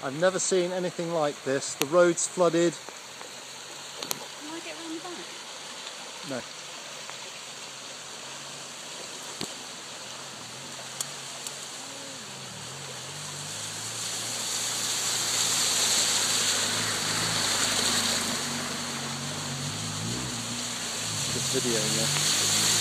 I've never seen anything like this. The road's flooded. Can I get round the back? No. Just videoing you.